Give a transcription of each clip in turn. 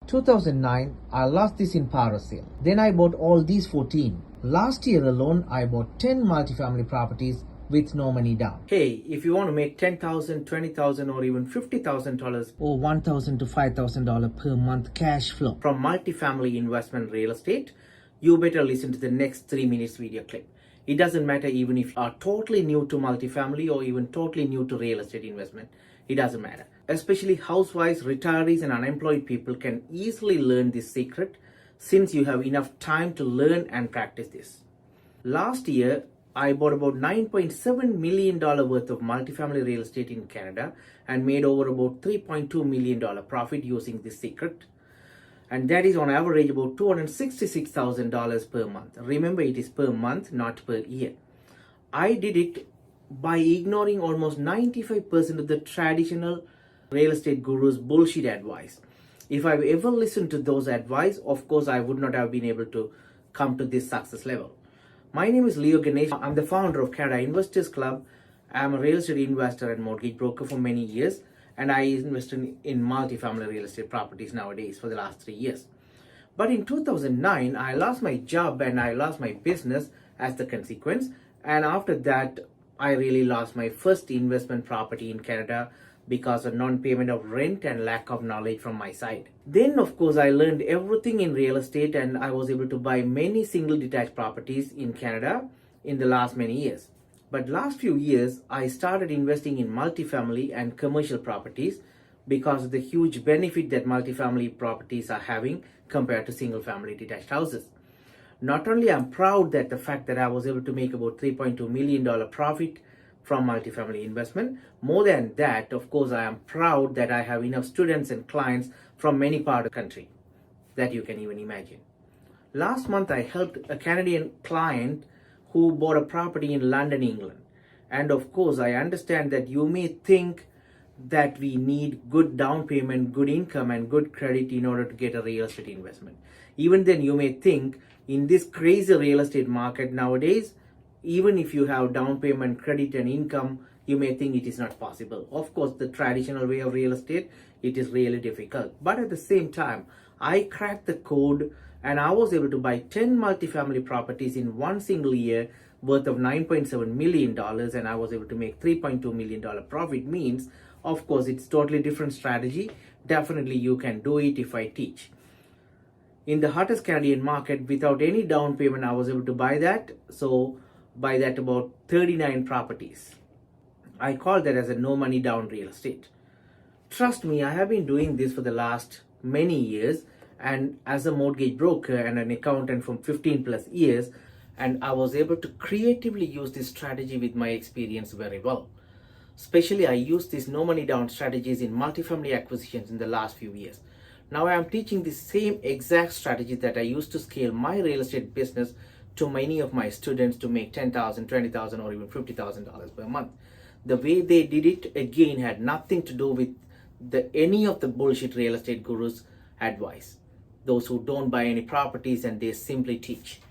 2009, I lost this in power sale. Then I bought all these 14. Last year alone, I bought 10 multifamily properties with no money down. Hey, if you want to make $10,000, $20,000 or even $50,000 or $1,000 to $5,000 per month cash flow from multifamily investment real estate, you better listen to the next 3 minutes video clip. It doesn't matter even if you are totally new to multifamily or even totally new to real estate investment. It doesn't matter. Especially housewives, retirees and unemployed people can easily learn this secret since you have enough time to learn and practice this. Last year, I bought about $9.7 million worth of multifamily real estate in Canada and made over about $3.2 million profit using this secret. And that is on average about $266,000 per month. Remember, it is per month, not per year. I did it by ignoring almost 95% of the traditional real estate gurus' bullshit advice. If I've ever listened to those advice, of course, I would not have been able to come to this success level. My name is Leo Ganesh. I'm the founder of Canada Investors Club. I'm a real estate investor and mortgage broker for many years, and I invested in multifamily real estate properties nowadays for the last 3 years. But in 2009, I lost my job and I lost my business as the consequence. And after that, I really lost my first investment property in Canada because of non-payment of rent and lack of knowledge from my side. Then, of course, I learned everything in real estate and I was able to buy many single detached properties in Canada in the last many years. But last few years, I started investing in multifamily and commercial properties because of the huge benefit that multifamily properties are having compared to single family detached houses. Not only I'm proud that the fact that I was able to make about $3.2 million profit from multifamily investment. More than that, of course, I am proud that I have enough students and clients from many parts of the country that you can even imagine. Last month, I helped a Canadian client who bought a property in London, England. And of course, I understand that you may think that we need good down payment, good income, and good credit in order to get a real estate investment. Even then, you may think in this crazy real estate market nowadays, even if you have down payment, credit, and income, you may think it is not possible. Of course, the traditional way of real estate, it is really difficult. But at the same time, I cracked the code and I was able to buy 10 multifamily properties in one single year worth of $9.7 million, and I was able to make $3.2 million profit. Means, of course, it's totally different strategy. Definitely you can do it if I teach. In the hottest Canadian market, without any down payment, I was able to buy that. So by that about 39 properties. I call that as a no money down real estate. Trust me, I have been doing this for the last many years and as a mortgage broker and an accountant from 15 plus years, and I was able to creatively use this strategy with my experience very well. Especially I used these no money down strategies in multifamily acquisitions in the last few years. Now I am teaching the same exact strategy that I used to scale my real estate business to many of my students to make $10,000, $20,000 or even $50,000 per month. The way they did it again had nothing to do with any of the bullshit real estate gurus' advice. Those who don't buy any properties and they simply teach.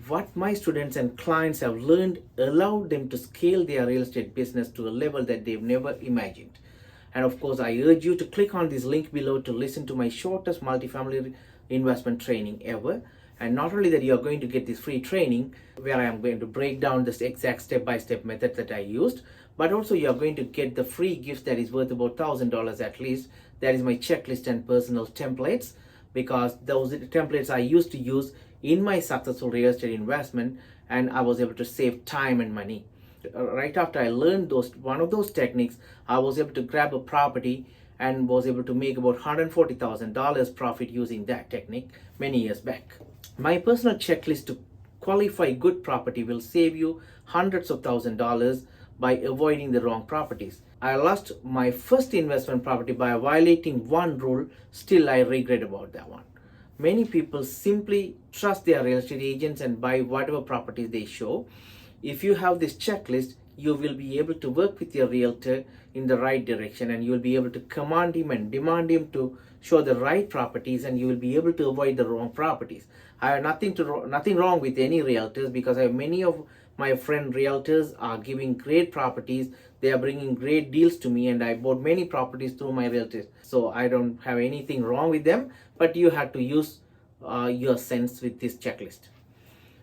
What my students and clients have learned allowed them to scale their real estate business to a level that they've never imagined. And of course, I urge you to click on this link below to listen to my shortest multifamily investment training ever. And not only that, you're going to get this free training where I am going to break down this exact step-by-step method that I used, but also you're going to get the free gift that is worth about $1,000 at least. That is my checklist and personal templates, because those are the templates I used to use in my successful real estate investment, and I was able to save time and money. Right after I learned one of those techniques, I was able to grab a property and was able to make about $140,000 profit using that technique many years back. My personal checklist to qualify good property will save you hundreds of $1,000s by avoiding the wrong properties. I lost my first investment property by violating one rule. Still, I regret about that one. Many people simply trust their real estate agents and buy whatever properties they show. If you have this checklist, you will be able to work with your realtor in the right direction, and you will be able to command him and demand him to show the right properties, and you will be able to avoid the wrong properties. I have nothing wrong with any realtors, because I have many of my friend realtors are giving great properties They are bringing great deals to me, and I bought many properties through my realtors. So I don't have anything wrong with them, but you have to use your sense with this checklist.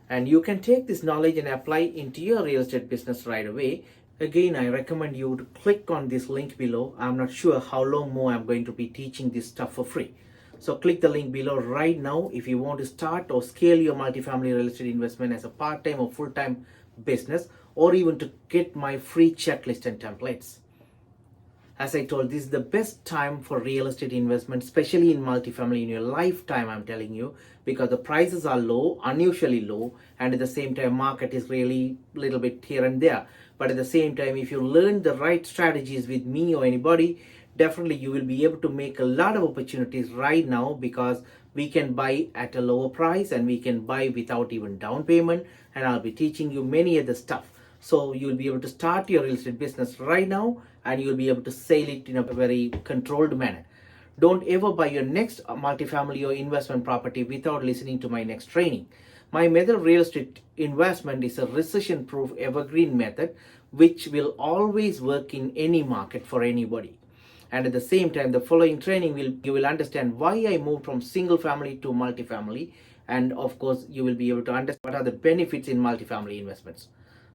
And you can take this knowledge and apply into your real estate business right away. Again, I recommend you to click on this link below. I'm not sure how long more I'm going to be teaching this stuff for free. So click the link below right now if you want to start or scale your multifamily real estate investment as a part-time or full-time business, or even to get my free checklist and templates. As I told, this is the best time for real estate investment, especially in multifamily in your lifetime, I'm telling you, because the prices are low, unusually low, and at the same time, market is really a little bit here and there. But at the same time, if you learn the right strategies with me or anybody, definitely you will be able to make a lot of opportunities right now, because we can buy at a lower price and we can buy without even down payment, and I'll be teaching you many other stuff. So you'll be able to start your real estate business right now, and you'll be able to sell it in a very controlled manner. Don't ever buy your next multifamily or investment property without listening to my next training. My method of real estate investment is a recession-proof evergreen method, which will always work in any market for anybody. And at the same time, the following training you will understand why I moved from single family to multifamily, and of course you will be able to understand what are the benefits in multifamily investments.